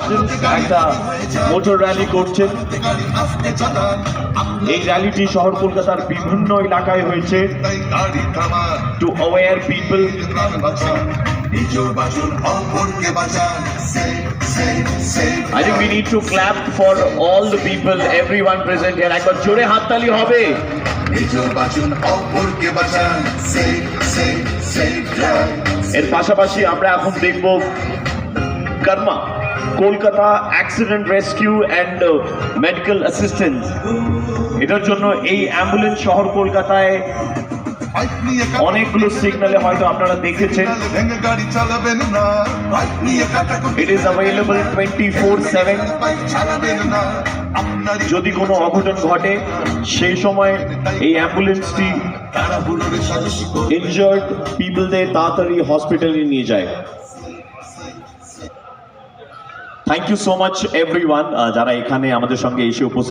Guardian's একটা motor rally করছেন। এই র্যালিটি শহর কলকাতার বিভিন্ন এলাকায় হয়েছে to aware people. I think we need to clap for all the people, everyone present here. একবার জোরে হাততালি হবে। এর পাশাপাশি আমরা এখন দেখব Karma Kolkata accident rescue and medical assistance. এটার জন্য এই অ্যাম্বুলেন্স শহর কলকাতায় অনেকগুলো সিগনালে হয়তো আপনারা দেখেছেন। It is available 24/7। যদি কোনো অঘটন ঘটে সেই সময় এই অ্যাম্বুলেন্সটি ইনজার্ড পিপলদের তাড়াতাড়ি হসপিটালে নিয়ে যায়। Thank you so much everyone যারা এখানে আমাদের সঙ্গে এসে উপস্থিত।